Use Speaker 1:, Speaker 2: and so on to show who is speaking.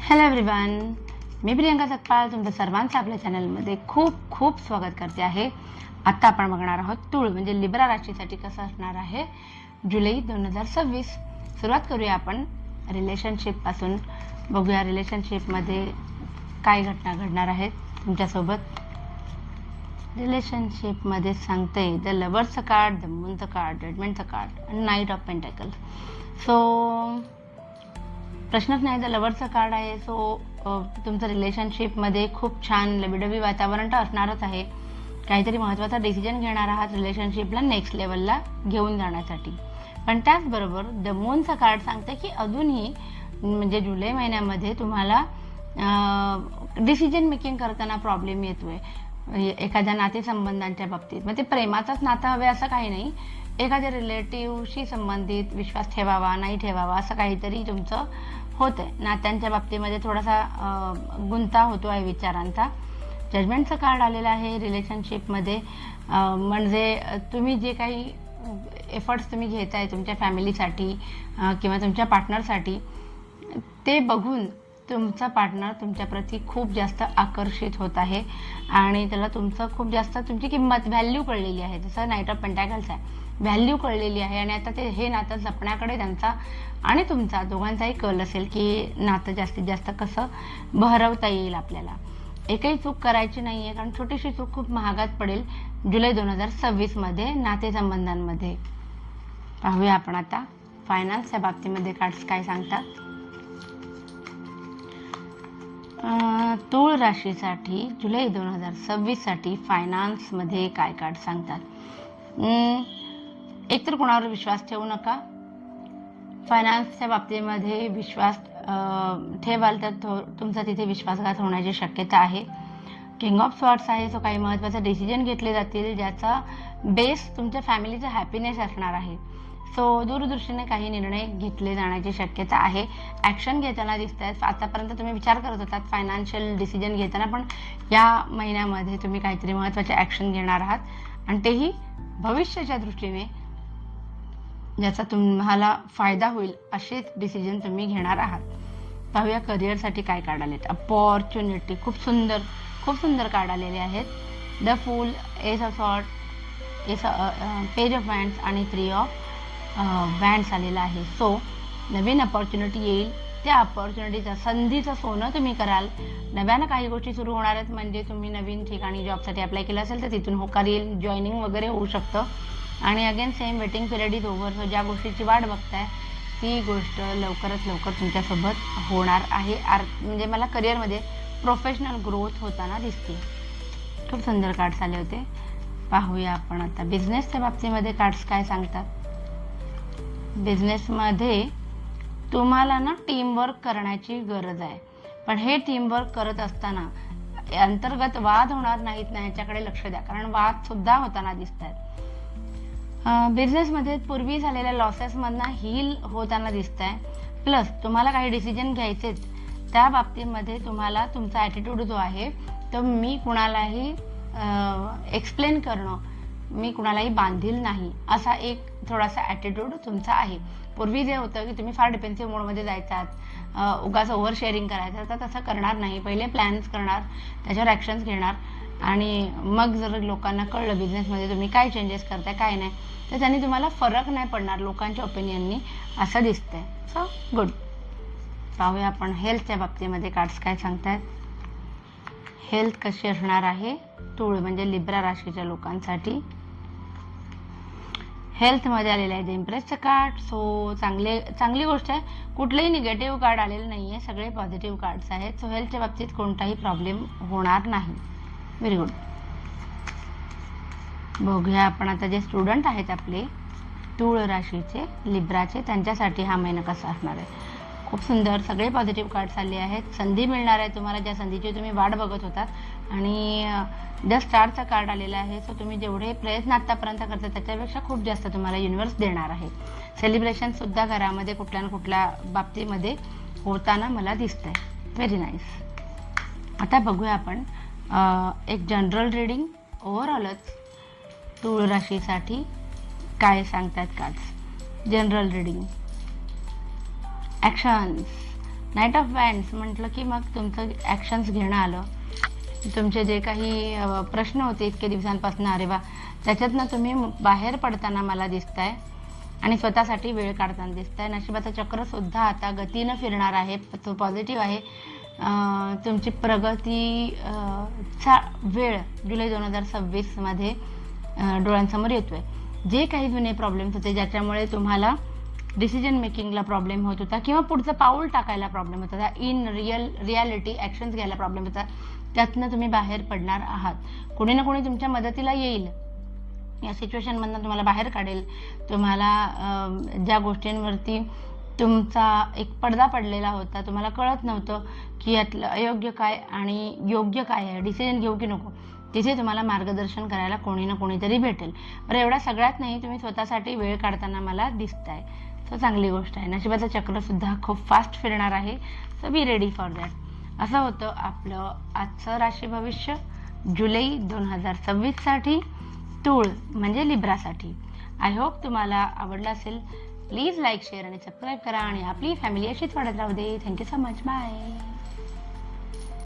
Speaker 1: Hello everyone, मी प्रियंका सकपाळ तुमचं सर्वांचं आपल्या चॅनलमध्ये खूप खूप स्वागत करते आहे. आता आपण बघणार आहोत तूळ म्हणजे लिब्रा राशीसाठी कसं असणार आहे जुलै 2026. सुरुवात करूया आपण रिलेशनशिपपासून. बघूया रिलेशनशिपमध्ये काय घटना घडणार आहेत तुमच्यासोबत. रिलेशनशिपमध्ये सांगते द लवर्सचं कार्ड, द मूनचं कार्ड, जजमेंटचं card, knight of pentacles. So प्रश्नच नाही, द लवर्सचं कार्ड आहे. सो तुमचं रिलेशनशिपमध्ये खूप छान लबीडबी वातावरण तर असणारच आहे. काहीतरी महत्त्वाचा डिसिजन घेणार आहात रिलेशनशिपला नेक्स्ट लेवलला घेऊन जाण्यासाठी. पण त्याचबरोबर द मूनचं कार्ड सांगते की अजूनही म्हणजे जुलै महिन्यामध्ये तुम्हाला डिसिजन मेकिंग करताना प्रॉब्लेम येतोय एखाद्या नातेसंबंधांच्या बाबतीत. मग ते प्रेमाचंच नातं हवे असं काही नाही, एखाद्या रिलेटिव्हशी संबंधित विश्वास ठेवावा नाही ठेवावा असं काहीतरी तुमचं होतंय. नात्यांच्या बाबतीमध्ये थोडासा गुंता होतो आहे विचारांचा. जजमेंटचं कार्ड आलेलं आहे रिलेशनशिपमध्ये. म्हणजे तुम्ही जे काही एफर्ट्स तुम्ही घेताय तुमच्या फॅमिलीसाठी किंवा तुमच्या पार्टनरसाठी, ते बघून तुमचा पार्टनर तुमच्याप्रती खूप जास्त आकर्षित होत आहे आणि त्याला खूप जास्त तुमची किंमत व्हॅल्यू कळलेली आहे. जसं नाईट ऑफ पेंटॅकल्स आहे, व्हॅल्यू कळलेली आहे आणि आता ते हे नातं जपण्याकडे त्यांचा आणि तुमचा दोघांचाही कल असेल की नातं जास्तीत जास्त कसं बहरवता येईल आपल्याला. एकही चूक करायची नाही आहे, कारण छोटीशी चूक खूप महागात पडेल जुलै 2026मध्ये नातेसंबंधांमध्ये. पाहूया आपण आता फायनान्सच्या बाबतीमध्ये कार्ड्स काय सांगतात. तूळ राशीसाठी जुलै 2026साठी फायनान्समध्ये काय कार्ड सांगतात. एकतर कोणावर विश्वास ठेवू नका. फायनान्सच्या बाबतीमध्ये विश्वास ठेवाल तर तुमचा तिथे विश्वासघात होण्याची शक्यता आहे. किंग ऑफ स्वॉर्ड्स आहे. सो काही महत्त्वाचे डिसिजन घेतले जातील ज्याचा बेस तुमच्या फॅमिलीचा हॅपीनेस असणार आहे. सो दूरदृष्टीने काही निर्णय घेतले जाण्याची शक्यता आहे. ॲक्शन घेताना दिसत आहेत. आतापर्यंत तुम्ही विचार करत होतात फायनान्शियल डिसिजन घेताना, पण या महिन्यामध्ये तुम्ही काहीतरी महत्त्वाचे ॲक्शन घेणार आहात आणि तेही भविष्याच्या दृष्टीने ज्याचा तुम्हाला फायदा होईल असेच डिसिजन तुम्ही घेणार आहात. पाहूया करिअरसाठी काय कार्ड आलेत. अपॉर्च्युनिटी खूप सुंदर कार्ड आलेले आहेत. The fool, ace of sword, page of wands आणि 3 ऑफ वँड्स आलेला आहे. सो नवीन अपॉर्च्युनिटी येईल. त्या अपॉर्च्युनिटीचं संधीचं सोनं तुम्ही कराल. नव्यानं काही गोष्टी सुरू होणार आहेत. म्हणजे तुम्ही नवीन ठिकाणी जॉबसाठी अप्लाय केलं असेल तर तिथून होकार येईल, जॉईनिंग वगैरे होऊ शकतं. आणि again same waiting period is over. So ज्या गोष्टीची वाट बघताय ती गोष्ट लवकरात लवकर तुमच्यासोबत होणार आहे. म्हणजे मला करिअरमध्ये प्रोफेशनल ग्रोथ होताना दिसते. खूप सुंदर कार्ड्स आले होते. पाहूया आपण आता बिझनेसच्या बाबतीमध्ये कार्ड्स काय सांगतात. बिझनेसमध्ये तुम्हाला ना टीमवर्क करण्याची गरज आहे, पण हे टीमवर्क करत असताना अंतर्गत वाद होणार नाहीत ना ह्याच्याकडे लक्ष द्या, कारण वाद सुद्धा होताना दिसत आहेत. बिझनेसमध्ये पूर्वी झालेल्या लॉसेसमधनं हील होताना दिसत आहे. प्लस तुम्हाला काही डिसिजन घ्यायचेत, त्या बाबतीमध्ये तुम्हाला तुमचा ॲटिट्यूड जो आहे तो मी कुणालाही एक्सप्लेन करणं, मी कुणालाही बांधील नाही असा एक थोडासा ॲटिट्यूड तुमचा आहे. पूर्वी जे होतं की तुम्ही फार डिफेन्सिव्ह मोडमध्ये जायचात, उगाच ओव्हर शेअरिंग करायचं, तर तसं करणार नाही. पहिले प्लॅन्स करणार, त्याच्यावर ॲक्शन्स घेणार आणि मग जर लोकांना कळलं बिझनेसमध्ये तुम्ही काय चेंजेस करताय काय नाही, तर त्यांनी तुम्हाला फरक नाही पडणार लोकांच्या ओपिनियननी असं दिसतंय. So good. पाहूया आपण हेल्थच्या बाबतीमध्ये कार्ड्स काय सांगतायत. हेल्थ कशी असणार आहे तूळ म्हणजे लिब्रा राशीच्या लोकांसाठी. हेल्थमध्ये आलेलं आहे द इम्प्रेसचं कार्ड. सो चांगली गोष्ट आहे. कुठलंही निगेटिव्ह कार्ड आलेलं नाही आहे, सगळे पॉझिटिव्ह कार्ड्स आहेत. सो हेल्थच्या बाबतीत कोणताही प्रॉब्लेम होणार नाही. Very good. बघूया आपण आता जे स्टुडंट आहेत आपले तूळ राशीचे लिब्राचे, त्यांच्यासाठी हा महिना कसा असणार आहे. खूप सुंदर सगळे पॉझिटिव्ह कार्ड्स आले आहेत. संधी मिळणार आहे तुम्हाला, ज्या संधीची तुम्ही वाट बघत होतात. आणि द स्टारचा कार्ड आलेला आहे. सो तुम्ही जेवढे प्रयत्न आत्तापर्यंत करता त्याच्यापेक्षा खूप जास्त तुम्हाला युनिवर्स देणार आहे. सेलिब्रेशनसुद्धा घरामध्ये कुठल्या ना कुठल्या बाबतीमध्ये होताना मला दिसतंय. Very nice. आता बघूया आपण एक जनरल रीडिंग ओव्हरऑलच तूळ राशीसाठी काय सांगतात cards. General reading. Actions knight of wands म्हटलं की मग तुमचं ॲक्शन्स घेणं आलं. तुमचे जे काही प्रश्न होते इतके दिवसांपासून, अरे वा, त्याच्यातनं तुम्ही बाहेर पडताना मला दिसताय आणि स्वतःसाठी वेळ काढताना दिसताय. नशिबाचं चक्रसुद्धा आता गतीनं फिरणार आहे, तो पॉझिटिव्ह आहे. तुमची प्रगती चा वेळ जुलै 2026मध्ये डोळ्यांसमोर येतोय. जे काही जुने प्रॉब्लेम्स होते ज्याच्यामुळे तुम्हाला डिसिजन मेकिंगला प्रॉब्लेम होत होता किंवा पुढचं पाऊल टाकायला प्रॉब्लेम होत होता, इन रियालिटी ॲक्शन्स घ्यायला प्रॉब्लेम होता, त्यातनं तुम्ही बाहेर पडणार आहात. कोणी ना कोणी तुमच्या मदतीला येईल, या सिच्युएशनमधनं तुम्हाला बाहेर काढेल. तुम्हाला ज्या गोष्टींवरती तुमचा एक पडदा पडलेला होता, तुम्हाला कळत नव्हतं की यातलं अयोग्य काय आणि योग्य काय आहे, डिसिजन घेऊ की नको, तिथे तुम्हाला मार्गदर्शन करायला कोणी ना कोणीतरी भेटेल. बरं, एवढ्या सगळ्यात नाही, तुम्ही स्वतःसाठी वेळ काढताना मला दिसताय, सो चांगली गोष्ट आहे. नशिबाचं चक्रसुद्धा खूप फास्ट फिरणार आहे, so be ready for that. असं होतं आपलं आजचं राशी भविष्य जुलै 2026साठी, तूळ म्हणजे लिब्रासाठी. आय होप तुम्हाला आवडलं असेल. प्लीज लाईक, शेअर आणि सबस्क्राईब करा आणि आपली फॅमिली अशीच वाढत राहू दे. Thank you so much. बाय.